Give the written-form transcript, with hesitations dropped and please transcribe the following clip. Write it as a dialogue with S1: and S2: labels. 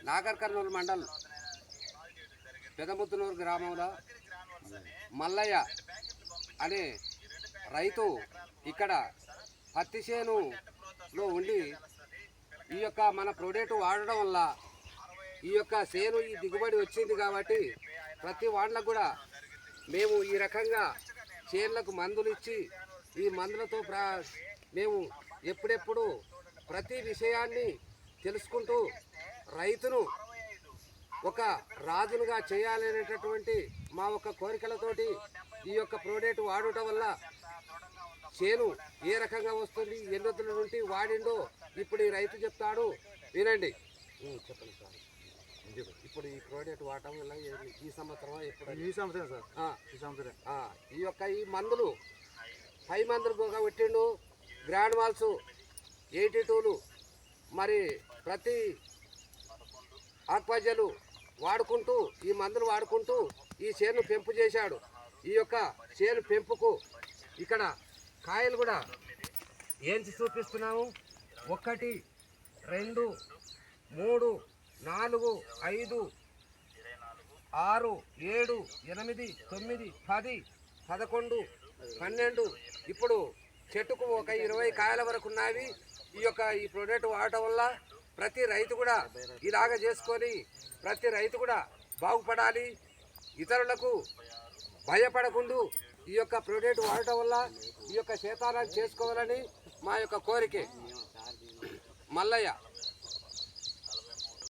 S1: నాగర్ కర్నూలు మండల్ పెదముత్తునూరు గ్రామంలో మల్లయ్య అనే రైతు ఇక్కడ పత్తి చేనులో ఉండి ఈ యొక్క మన ప్రొడక్ట్ వాడడం వల్ల ఈ యొక్క చేను ఈ దిగుబడి వచ్చింది కాబట్టి ప్రతి వాళ్ళకు కూడా మేము ఈ రకంగా చేనులకు మందులు ఇచ్చి ఈ మందులతో మేము ఎప్పుడెప్పుడు ప్రతి విషయాన్ని తెలుసుకుంటూ రైతును ఒక రాజునుగా చేయాలనేటటువంటి మా ఒక కోరికలతోటి ఈ యొక్క ప్రోడక్ట్ వాడటం వల్ల చేను ఏ రకంగా వస్తుంది ఎన్నొద్దుల నుండి వాడిండో ఇప్పుడు ఈ రైతు చెప్తాడు వినండి. చెప్పండి సార్. ఇప్పుడు ఈ ప్రోడక్ట్ వాడటం వల్ల ఈ సంవత్సరం ఎప్పుడు?
S2: ఈ సంవత్సరం సార్. ఈ సంవత్సరం
S1: ఈ యొక్క ఈ మందులు 5 మందులు పెట్టిండు. గ్రాండ్ మాల్స్ 82లు మరి ప్రతి ఆక్వాజలు వాడుకుంటూ ఈ మందులు వాడుకుంటూ ఈ చేను పెంపు చేశాడు. ఈ యొక్క చేను పెంపుకు ఇక్కడ కాయలు కూడా ఏంచి చూపిస్తున్నాము. 1 2 3 4 5 6 7 8 9 10 11 12 ఇప్పుడు చెట్టుకు ఒక 20 కాయల వరకు ఉన్నవి. ఈ ప్రోడక్ట్ వాడటం వల్ల ప్రతి రైతు కూడా ఇలాగ చేసుకొని ప్రతి రైతు కూడా బాగుపడాలి, ఇతరులకు భయపడకుండా ఈ యొక్క ప్రోడక్ట్ వాడటం వల్ల ఈ యొక్క శేతానాన్ని చేసుకోవాలని మా యొక్క కోరిక. మల్లయ్య.